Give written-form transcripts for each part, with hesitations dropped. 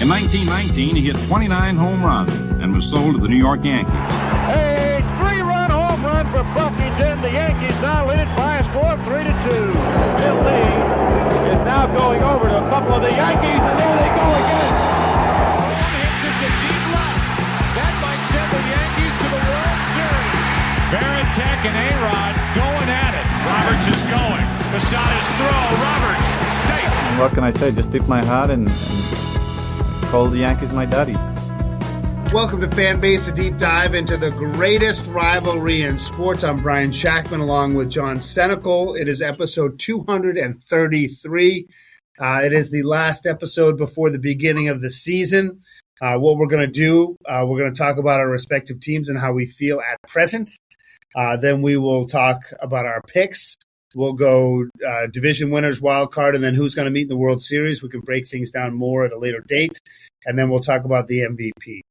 In 1919, he hit 29 home runs and was sold to the New York Yankees. A three-run home run for Buckington. The Yankees now lead it by a score of 3-2. Bill Lee is now going over to a couple of the Yankees, and there they go again. One hits it to deep left. That might send the Yankees to the World Series. Varitek and A-Rod going at it. Roberts is going. Posada's throw. Roberts safe. And what can I say? Just tip my hat and call the Yankees my daddies. Welcome to Fanbase, a deep dive into the greatest rivalry in sports. I'm Brian Shackman along with John Senecal. It is episode 233. It is the last episode before the beginning of the season. What we're going to do, we're going to talk about our respective teams and how we feel at present. Then we will talk about our picks. We'll go division winners, wild card, and then who's going to meet in the World Series. We can break things down more at a later date. And then we'll talk about the MVP.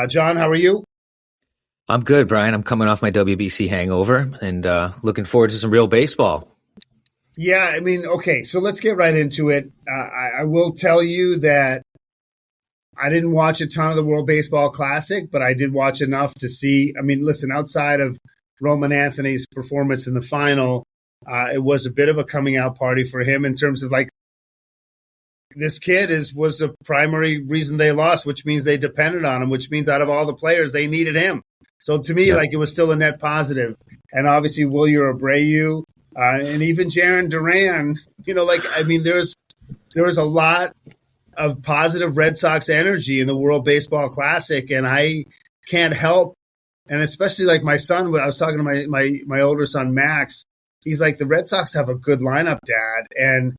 John, how are you? I'm good, Brian. I'm coming off my WBC hangover and looking forward to some real baseball. Yeah, I mean, okay, so let's get right into it. I will tell you that I didn't watch a ton of the World Baseball Classic, but I did watch enough to see. I mean, listen, outside of Roman Anthony's performance in the final, it was a bit of a coming out party for him in terms of like this kid was a primary reason they lost, which means they depended on him, which means out of all the players, they needed him. So to me, like it was still a net positive. And obviously, Wilyer Abreu and even Jarren Duran, there was a lot of positive Red Sox energy in the World Baseball Classic, and I can't help, and especially like my son, I was talking to my older son, Max, he's like, the Red Sox have a good lineup, Dad, and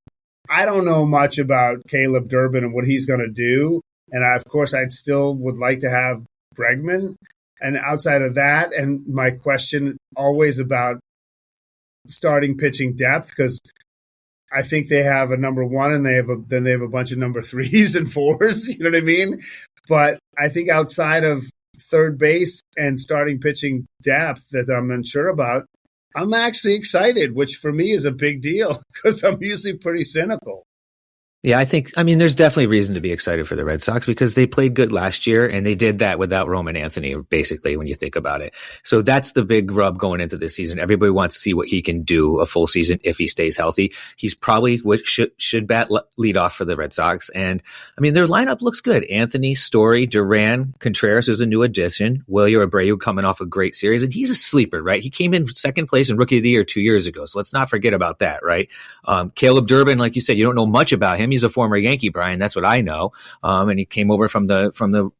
I don't know much about Caleb Durbin and what he's going to do, and of course, I still would like to have Bregman, and outside of that, and my question always about starting pitching depth, because I think they have a number one and they have a bunch of number threes and fours. You know what I mean? But I think outside of third base and starting pitching depth that I'm unsure about, I'm actually excited, which for me is a big deal because I'm usually pretty cynical. Yeah, there's definitely reason to be excited for the Red Sox because they played good last year and they did that without Roman Anthony, basically, when you think about it. So that's the big rub going into this season. Everybody wants to see what he can do a full season if he stays healthy. He's probably what should bat lead off for the Red Sox. And I mean, their lineup looks good. Anthony, Story, Duran, Contreras is a new addition. Wilyer Abreu coming off a great series. And he's a sleeper, right? He came in second place in Rookie of the Year 2 years ago. So let's not forget about that, right? Caleb Durbin, like you said, you don't know much about him. He's a former Yankee, Brian. That's what I know. And he came over from the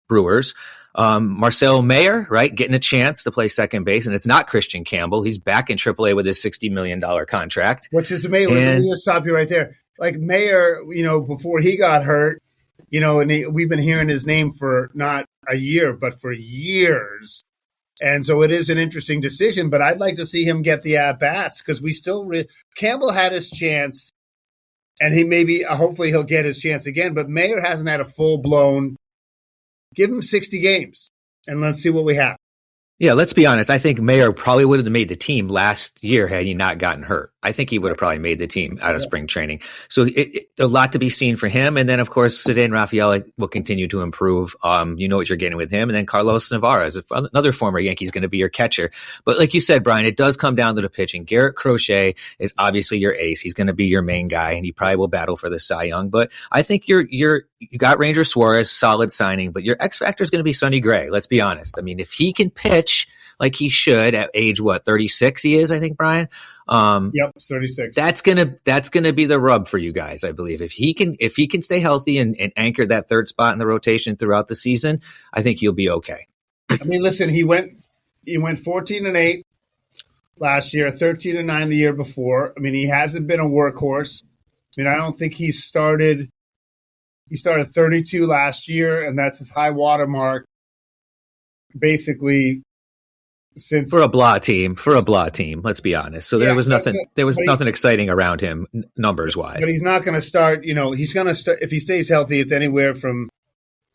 Brewers. Marcelo Mayer, right, getting a chance to play second base, and it's not Christian Campbell. He's back in AAA with his $60 million contract. Which is amazing. Let me just stop you right there. Like Mayer, before he got hurt, and we've been hearing his name for not a year, but for years. And so it is an interesting decision, but I'd like to see him get the at-bats because we still Campbell had his chance. And hopefully he'll get his chance again. But Mayer hasn't had a full-blown, give him 60 games, and let's see what we have. Yeah, let's be honest. I think Mayer probably would have made the team last year had he not gotten hurt. I think he would have probably made the team out of spring training. So a lot to be seen for him. And then, of course, Ceddanne Rafael will continue to improve. You know what you're getting with him. And then Carlos Navarez, another former Yankee, is going to be your catcher. But like you said, Brian, it does come down to the pitching. Garrett Crochet is obviously your ace. He's going to be your main guy, and he probably will battle for the Cy Young. But I think you got Ranger Suarez, solid signing, but your X factor is going to be Sonny Gray. Let's be honest. I mean, if he can pitch like he should at age 36 he is, I think, Brian. Yep, 36. That's gonna be the rub for you guys, I believe. If he can stay healthy and anchor that third spot in the rotation throughout the season, I think he'll be okay. I mean, listen, he went 14-8 last year, 13-9 the year before. I mean, he hasn't been a workhorse. I mean, I don't think he started 32 last year, and that's his high water mark basically since for a blah team, let's be honest. So there was nothing exciting around him numbers wise. But he's not going to start, he's going to start, if he stays healthy, it's anywhere from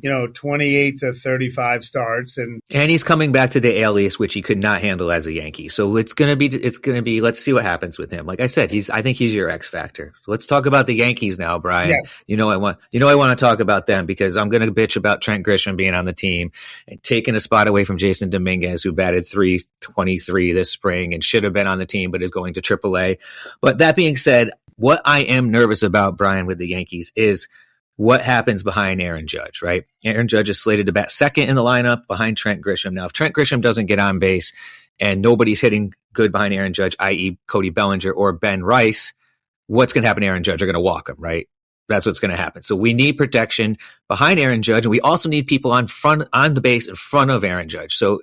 28 to 35 starts. And he's coming back to the AL East, which he could not handle as a Yankee. So it's going to be, let's see what happens with him. Like I said, I think he's your X factor. So let's talk about the Yankees now, Brian. Yes. I want to talk about them because I'm going to bitch about Trent Grisham being on the team and taking a spot away from Jason Dominguez, who batted .323 this spring and should have been on the team, but is going to AAA. But that being said, what I am nervous about, Brian, with the Yankees is what happens behind Aaron Judge, right? Aaron Judge is slated to bat second in the lineup behind Trent Grisham. Now, if Trent Grisham doesn't get on base and nobody's hitting good behind Aaron Judge, i.e. Cody Bellinger or Ben Rice, what's going to happen to Aaron Judge? They're going to walk him, right? That's what's going to happen. So we need protection behind Aaron Judge, and we also need people on the base in front of Aaron Judge. So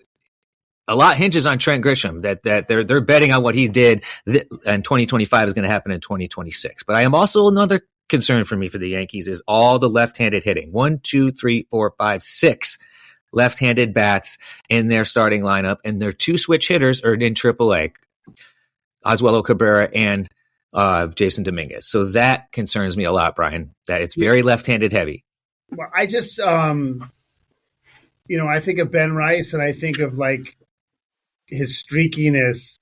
a lot hinges on Trent Grisham that they're betting on what he did in 2025 is going to happen in 2026. But I am also another concern for me for the Yankees is all the left-handed hitting. 1, 2, 3, 4, 5, 6 left-handed bats in their starting lineup, and their 2 switch hitters are in AAA, Oswaldo Cabrera and Jason Dominguez. So that concerns me a lot, Brian, that it's very left-handed heavy. Well, I just, I think of Ben Rice and I think of like his streakiness,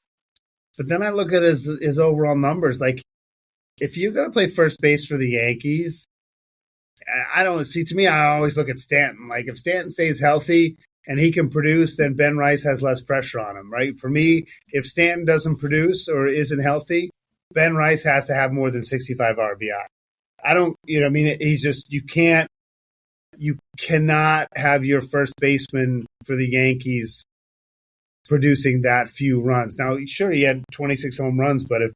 but then I look at his overall numbers. Like, if you're going to play first base for the Yankees, I don't see. To me, I always look at Stanton. Like, if Stanton stays healthy and he can produce, then Ben Rice has less pressure on him, right? For me, if Stanton doesn't produce or isn't healthy, Ben Rice has to have more than 65 RBI. I don't, he's just, you cannot have your first baseman for the Yankees producing that few runs. Now, sure, he had 26 home runs, but it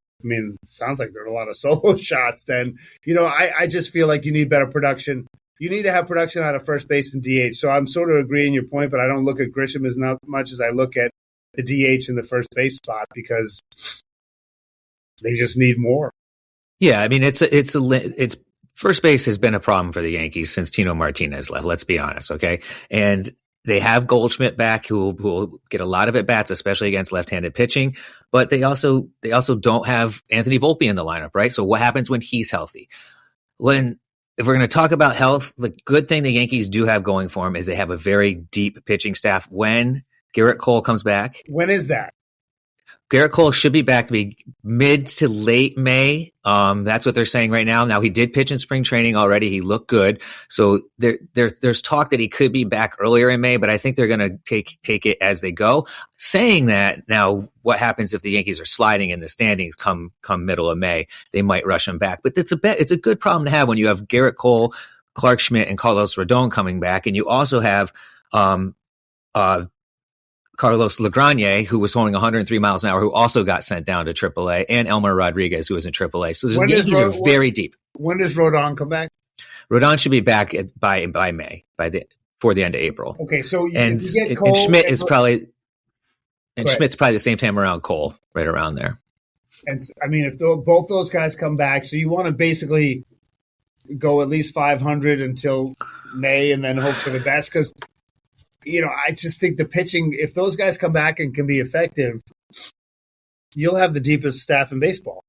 sounds like there are a lot of solo shots then. I just feel like you need better production. You need to have production out of first base and DH. So I'm sort of agreeing your point, but I don't look at Grisham as much as I look at the DH in the first base spot because they just need more. Yeah, it's first base has been a problem for the Yankees since Tino Martinez left. Let's be honest, okay? And they have Goldschmidt back, who will get a lot of at bats, especially against left-handed pitching. But they also don't have Anthony Volpe in the lineup, right? So what happens when he's healthy? If we're going to talk about health, the good thing the Yankees do have going for them is they have a very deep pitching staff. When Garrett Cole comes back, when is that? Garrett Cole should be back to be mid to late May. That's what they're saying right now. Now, he did pitch in spring training already. He looked good. So there's talk that he could be back earlier in May, but I think they're going to take it as they go. Saying that, now what happens if the Yankees are sliding in the standings come middle of May? They might rush him back. But it's a good problem to have when you have Garrett Cole, Clark Schmidt, and Carlos Rodon coming back. And you also have Carlos Legrand, who was throwing 103 miles an hour, who also got sent down to AAA, and Elmer Rodriguez, who was in AAA. So the Yankees are very deep. When does Rodon come back? Rodon should be back by May, before the end of April. Okay, so and Schmidt is probably Schmidt's probably the same time around Cole, right around there. And if both those guys come back, so you want to basically go at least 500 until May, and then hope for the best because. I just think the pitching, if those guys come back and can be effective, you'll have the deepest staff in baseball.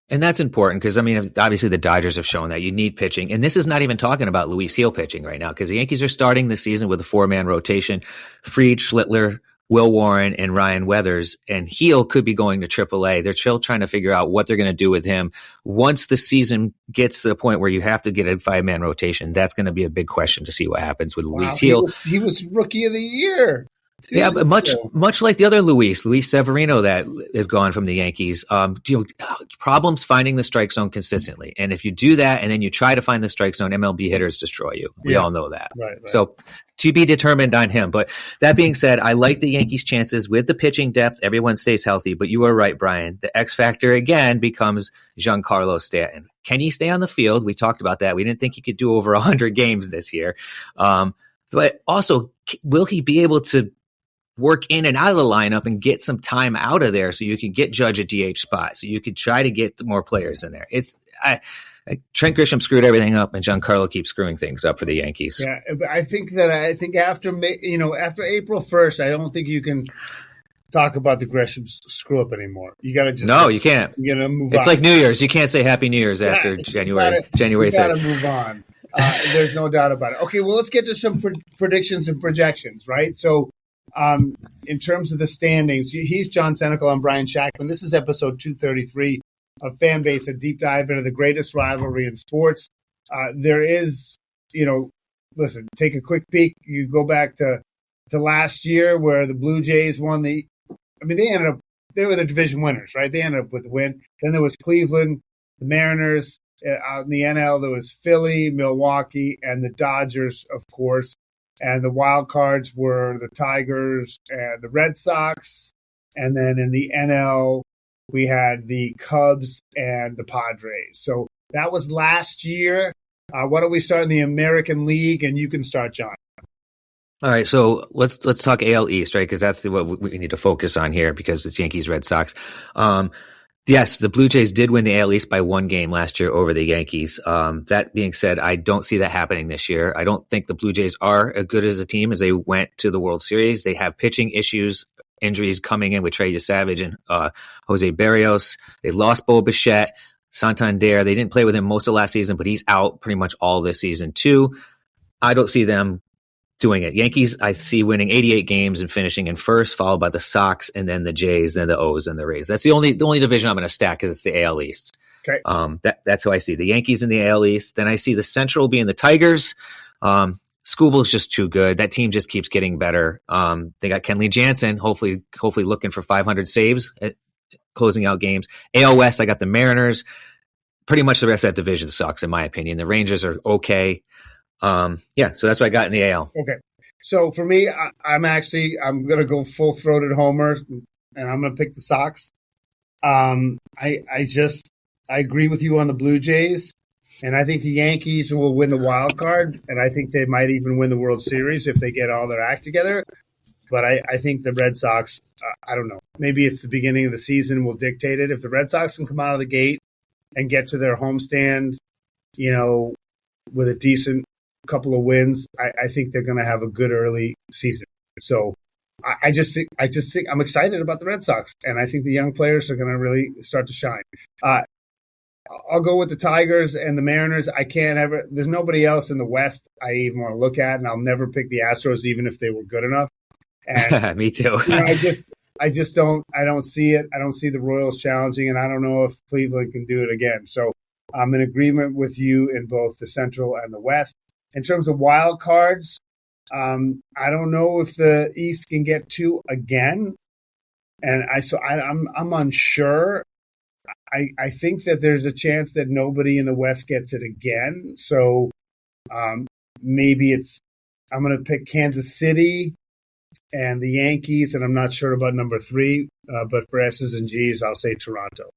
And that's important because, obviously the Dodgers have shown that you need pitching. And this is not even talking about Luis Gil pitching right now because the Yankees are starting the season with a 4-man rotation. Fried, Schlittler, Will Warren, and Ryan Weathers. And Gil could be going to AAA. They're still trying to figure out what they're going to do with him. Once the season gets to the point where you have to get a 5-man rotation, that's going to be a big question to see what happens with Luis Gil. He was Rookie of the Year. Yeah, but much like the other Luis Severino that is gone from the Yankees, problems finding the strike zone consistently. And if you do that and then you try to find the strike zone, MLB hitters destroy you. We all know that. Right. So to be determined on him. But that being said, I like the Yankees' chances with the pitching depth. Everyone stays healthy. But you are right, Brian. The X factor again becomes Giancarlo Stanton. Can he stay on the field? We talked about that. We didn't think he could do over 100 games this year. But also, will he be able to work in and out of the lineup and get some time out of there so you can get Judge a DH spot, so you could try to get more players in there. Trent Grisham screwed everything up, and Giancarlo keeps screwing things up for the Yankees. Yeah, I think after April 1st, I don't think you can talk about the Grisham screw up anymore. You got to just you can't. You got to move on. It's like New Year's. You can't say Happy New Year's after January 3rd. You got to move on. There's no doubt about it. Okay, well, let's get to some predictions and projections, right? So in terms of the standings, he's John Senecal. I'm Brian Shackman. This is episode 233 of Fanbase, a deep dive into the greatest rivalry in sports. There is, listen, take a quick peek. You go back to last year where the Blue Jays won they were the division winners, right? They ended up with the win. Then there was Cleveland, the Mariners. Out in the NL, there was Philly, Milwaukee, and the Dodgers, of course. And the wild cards were the Tigers and the Red Sox. And then in the NL, we had the Cubs and the Padres. So that was last year. Why don't we start in the American League? And you can start, John. All right, so let's talk AL East, right? Because that's what we need to focus on here because it's Yankees, Red Sox. Yes, the Blue Jays did win the AL East by 1 game last year over the Yankees. That being said, I don't see that happening this year. I don't think the Blue Jays are as good as a team as they went to the World Series. They have pitching issues, injuries coming in with Trey Savage and Jose Barrios. They lost Bo Bichette, Santander. They didn't play with him most of last season, but he's out pretty much all this season too. I don't see them doing it. Yankees, I see winning 88 games and finishing in first, followed by the Sox and then the Jays, then the O's and the Rays. That's the only division I'm going to stack because it's the AL East. Okay. That's how I see the Yankees in the AL East. Then I see the Central being the Tigers. Skubal's just too good. That team just keeps getting better. They got Kenley Jansen, hopefully looking for 500 saves at closing out games. AL West, I got the Mariners. Pretty much the rest of that division sucks, in my opinion. The Rangers are okay. So that's what I got in the AL. Okay. So for me, I'm going to go full-throated homer, and I'm going to pick the Sox. I agree with you on the Blue Jays, and I think the Yankees will win the wild card, and I think they might even win the World Series if they get all their act together. But I think the Red Sox, I don't know. Maybe it's the beginning of the season will dictate it. If the Red Sox can come out of the gate and get to their homestand, with a decent couple of wins, I think they're going to have a good early season. So I just think I'm excited about the Red Sox, and I think the young players are going to really start to shine. I'll go with the Tigers and the Mariners. There's nobody else in the West I even want to look at, and I'll never pick the Astros even if they were good enough. And me too. I don't see it. I don't see the Royals challenging, and I don't know if Cleveland can do it again. So I'm in agreement with you in both the Central and the West. In terms of wild cards, I don't know if the East can get 2 again, and I'm unsure. I think that there's a chance that nobody in the West gets it again. So maybe I'm going to pick Kansas City and the Yankees, and I'm not sure about number 3. But for S's and G's, I'll say Toronto.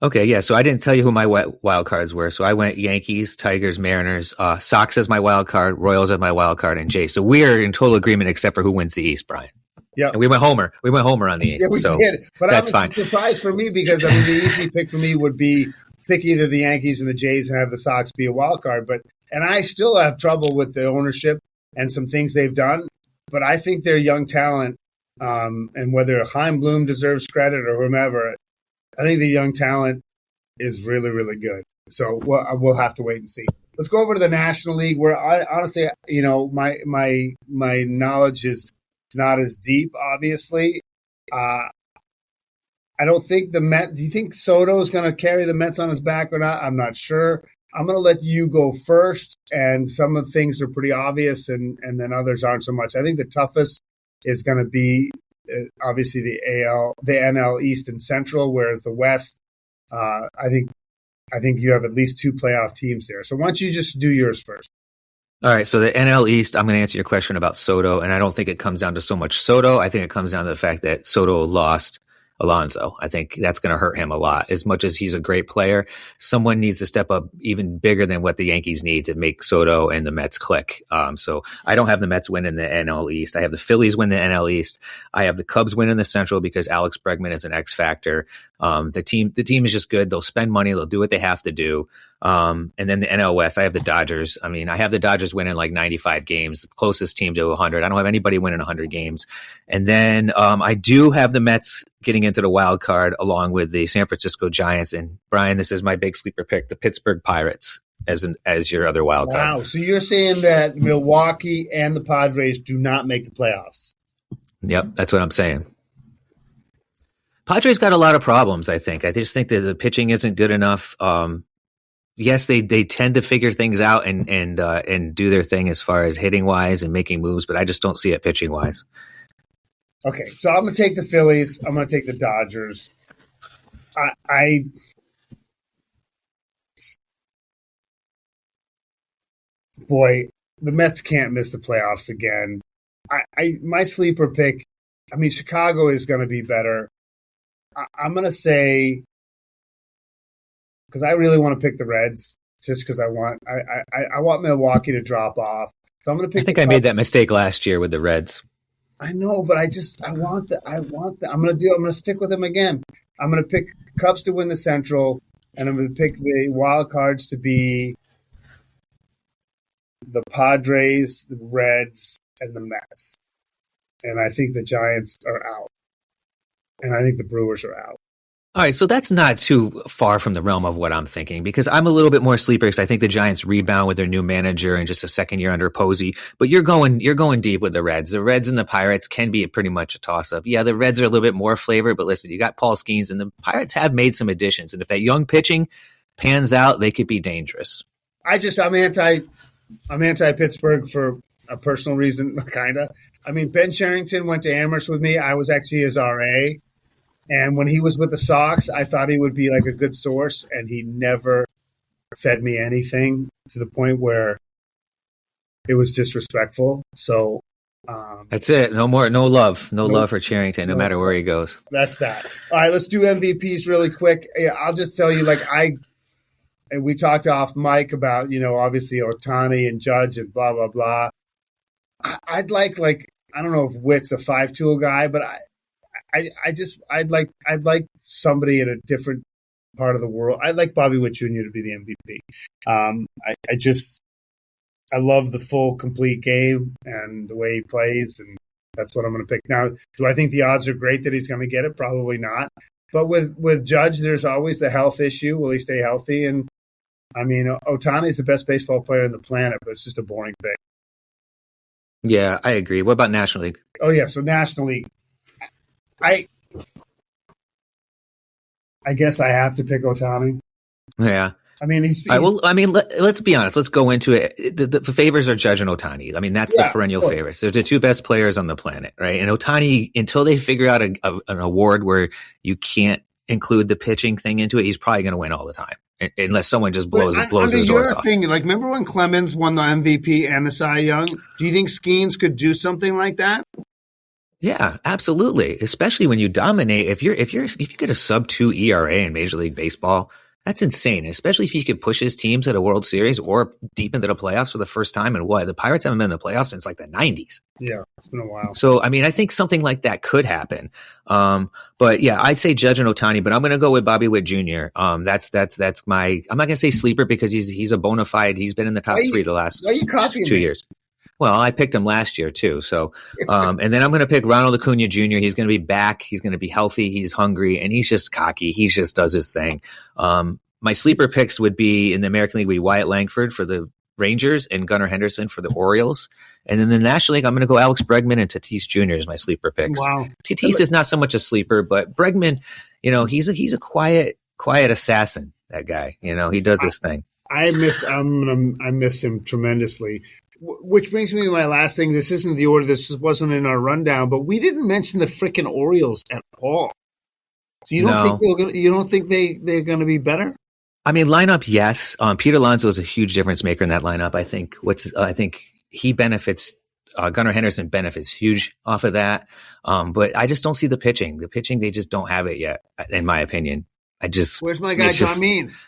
Okay, yeah. So I didn't tell you who my wild cards were. So I went Yankees, Tigers, Mariners, Sox as my wild card, Royals as my wild card, and Jays. So we're in total agreement except for who wins the East, Brian. Yeah, and we went homer. We went homer on the East. Yeah, we did. But that's I was fine. Surprised for me because the easy pick for me would be pick either the Yankees and the Jays and have the Sox be a wild card. And I still have trouble with the ownership and some things they've done. But I think they're young talent, and whether Chaim Bloom deserves credit or whomever, I think the young talent is really, really good. So we'll have to wait and see. Let's go over to the National League, where I honestly, my knowledge is not as deep. Obviously, I don't think the Mets. Do you think Soto is going to carry the Mets on his back or not? I'm not sure. I'm going to let you go first, and some of the things are pretty obvious, and then others aren't so much. I think the toughest is going to be obviously the NL East and Central, whereas the West. I think you have at least 2 playoff teams there. So why don't you just do yours first? All right. So the NL East, I'm going to answer your question about Soto, and I don't think it comes down to so much Soto. I think it comes down to the fact that Soto lost Alonso. I think that's going to hurt him a lot. As much as he's a great player, someone needs to step up even bigger than what the Yankees need to make Soto and the Mets click. So I don't have the Mets win in the NL East. I have the Phillies win the NL East. I have the Cubs win in the Central because Alex Bregman is an X factor. The team is just good. They'll spend money. They'll do what they have to do. And then the NL West, I have the Dodgers. I mean, I have the Dodgers winning like 95 games, the closest team to 100. I don't have anybody winning 100 games. And then I do have the Mets getting into the wild card along with the San Francisco Giants. And Brian, this is my big sleeper pick, the Pittsburgh Pirates. as your other wild card. Wow. So you're saying that Milwaukee and the Padres do not make the playoffs? Yep, that's what I'm saying. Padres got a lot of problems, I think. I just think that the pitching isn't good enough. Yes, they tend to figure things out and do their thing as far as hitting wise and making moves, but I just don't see it pitching wise. Okay, so I'm going to take the Phillies. I'm going to take the Dodgers. Boy, the Mets can't miss the playoffs again. My sleeper pick, I mean, Chicago is going to be better. I'm going to say, because I really want to pick the Reds, just because I want Milwaukee to drop off. So I'm going to pick. I think I made that mistake last year with the Reds. I know, but I want that. I'm going to stick with them again. I'm going to pick Cubs to win the Central, and I'm going to pick the wild cards to be the Padres, the Reds, and the Mets. And I think the Giants are out. And I think the Brewers are out. All right, so that's not too far from the realm of what I'm thinking, because I'm a little bit more sleeper because I think the Giants rebound with their new manager and just a second year under Posey. But you're going deep with the Reds. The Reds and the Pirates can be pretty much a toss-up. Yeah, the Reds are a little bit more flavor, but listen, you got Paul Skeens, and the Pirates have made some additions. And if that young pitching pans out, they could be dangerous. I'm anti-Pittsburgh for a personal reason, kind of. I mean, Ben Cherington went to Amherst with me. I was actually his RA. And when he was with the Sox, I thought he would be like a good source, and he never fed me anything to the point where it was disrespectful. So that's it. No love for Cherington, no matter where he goes. That's that. All right, let's do MVPs really quick. I'll just tell you, and we talked off mic about, obviously Ohtani and Judge and blah, blah, blah. I'd like, I don't know if Witt's a 5-tool guy, but I'd like somebody in a different part of the world. I'd like Bobby Witt Jr. to be the MVP. I love the full, complete game and the way he plays, and that's what I'm going to pick. Now, do I think the odds are great that he's going to get it? Probably not. But with Judge, there's always the health issue. Will he stay healthy? And, I mean, Ohtani's the best baseball player on the planet, but it's just a boring pick. Yeah, I agree. What about National League? Oh, yeah, so National League. I guess I have to pick Ohtani. Yeah. I mean, let's be honest. Let's go into it. The favors are Judge and Ohtani. I mean, that's the perennial favorites. They're the two best players on the planet, right? And Ohtani, until they figure out an award where you can't include the pitching thing into it, he's probably going to win all the time, unless someone just blows his doors off. Remember when Clemens won the MVP and the Cy Young? Do you think Skeens could do something like that? Yeah, absolutely. Especially when you dominate. If you get a sub-2 ERA in Major League Baseball, that's insane. Especially if you could push his teams to a World Series or deep into the playoffs for the first time. And the Pirates haven't been in the playoffs since like the 90s. Yeah, it's been a while. So, I mean, I think something like that could happen. But yeah, I'd say Judge and Ohtani, but I'm going to go with Bobby Witt Jr. That's my, I'm not going to say sleeper because he's a bona fide. He's been in the top three the last 2 years. Well, I picked him last year too. So, and then I'm going to pick Ronald Acuna Jr. He's going to be back. He's going to be healthy. He's hungry and he's just cocky. He just does his thing. My sleeper picks would be in the American League, Wyatt Langford for the Rangers and Gunnar Henderson for the Orioles. And in the National League, I'm going to go Alex Bregman and Tatis Jr. as my sleeper picks. Wow. Tatis is not so much a sleeper, but Bregman, he's a quiet assassin, that guy. He does his thing. I miss him tremendously. Which brings me to my last thing. This isn't the order. This wasn't in our rundown, but we didn't mention the freaking Orioles at all. So you don't think they're going to be better? I mean, lineup, yes. Peter Alonso is a huge difference maker in that lineup. I think he benefits. Gunnar Henderson benefits huge off of that. But I just don't see the pitching. The pitching, they just don't have it yet, in my opinion. Where's my guy John Means?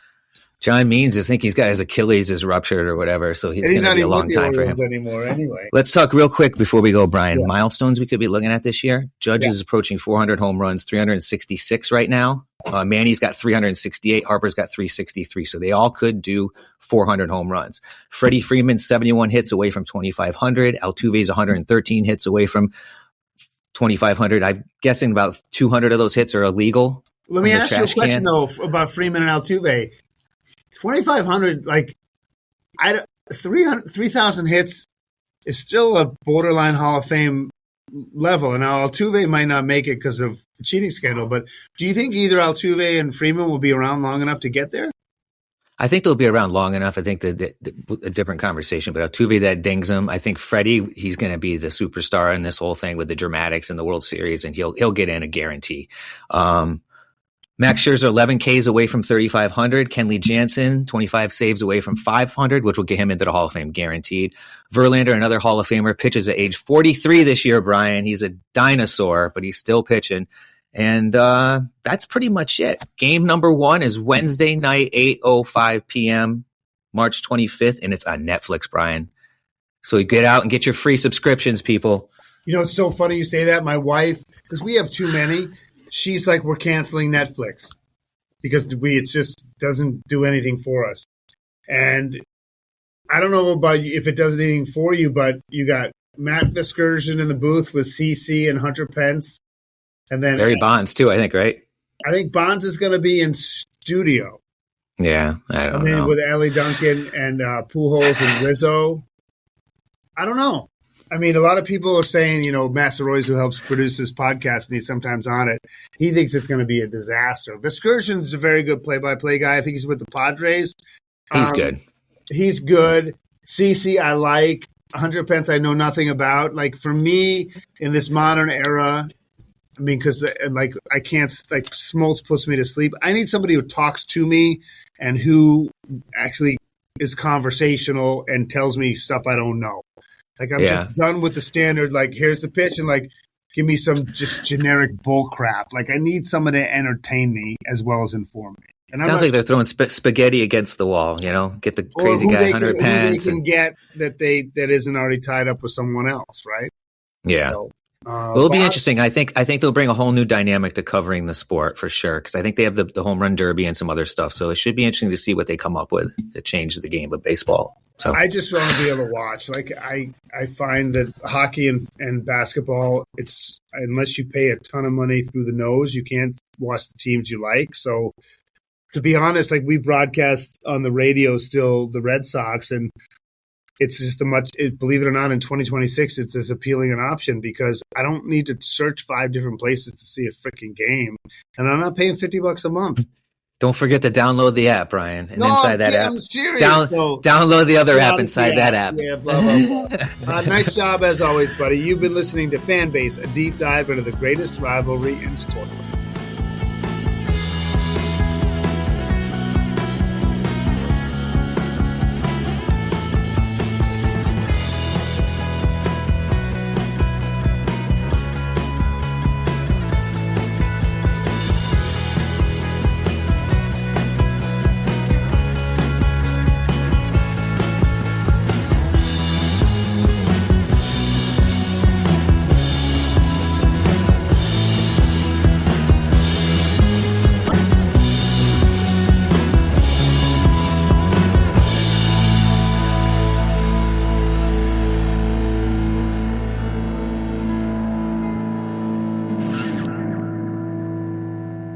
John Means, I think he's got his Achilles is ruptured or whatever, so he's going to be a long time for him. Anymore, anyway. Let's talk real quick before we go, Brian. Yeah. Milestones we could be looking at this year. Judge is approaching 400 home runs, 366 right now. Manny's got 368. Harper's got 363. So they all could do 400 home runs. Freddie Freeman, 71 hits away from 2,500. Altuve's 113 hits away from 2,500. I'm guessing about 200 of those hits are illegal. Let me ask you a question, though, about Freeman and Altuve. 2,500, 3,000 hits is still a borderline Hall of Fame level. And now Altuve might not make it because of the cheating scandal, but do you think either Altuve and Freeman will be around long enough to get there? I think they'll be around long enough. I think that a different conversation, but Altuve, that dings him. I think Freddie, he's going to be the superstar in this whole thing with the dramatics in the World Series, and he'll get in a guarantee. Max Scherzer, 11 Ks away from 3,500. Kenley Jansen, 25 saves away from 500, which will get him into the Hall of Fame guaranteed. Verlander, another Hall of Famer, pitches at age 43 this year, Brian. He's a dinosaur, but he's still pitching. And that's pretty much it. Game number 1 is Wednesday night, 8:05 p.m., March 25th, and it's on Netflix, Brian. So you get out and get your free subscriptions, people. You know, it's so funny you say that. My wife, because we have too many, she's like, we're canceling Netflix because it just doesn't do anything for us. And I don't know about if it does anything for you, but you got Matt Vasgersian in the booth with CC and Hunter Pence. And then Barry Bonds too, I think, right? I think Bonds is going to be in studio. Yeah, I don't know. And then know. with Ellie Duncan and Pujols and Rizzo. I don't know. I mean, a lot of people are saying, you know, Master Royce, who helps produce this podcast, and he's sometimes on it, he thinks it's going to be a disaster. Vasgersian's a very good play-by-play guy. I think he's with the Padres. He's good. He's good. CC, I like. Hunter Pence, I know nothing about. Like, for me, in this modern era, I mean, because like I can't, like, Smoltz puts me to sleep. I need somebody who talks to me and who actually is conversational and tells me stuff I don't know. Like, I'm just done with the standard, like, here's the pitch and, like, give me some just generic bull crap. Like, I need someone to entertain me as well as inform me. And sounds like they're throwing spaghetti against the wall, you know, get the crazy guy 100 pence. Who they can get that isn't already tied up with someone else, right? Yeah. So, it'll be interesting. I think they'll bring a whole new dynamic to covering the sport for sure. Because I think they have the home run derby and some other stuff. So it should be interesting to see what they come up with to change the game of baseball. So I just want to be able to watch. Like, I find that hockey and basketball, it's unless you pay a ton of money through the nose, you can't watch the teams you like. So to be honest, like, we broadcast on the radio still the Red Sox, and it's just believe it or not, in 2026, it's as appealing an option because I don't need to search 5 different places to see a freaking game, and I'm not paying $50 a month. Don't forget to download the app, Brian, and inside that app, I'm serious. download the other app inside that app. Yeah, blah, blah, blah. Nice job as always, buddy. You've been listening to Fanbase, a deep dive into the greatest rivalry in sports.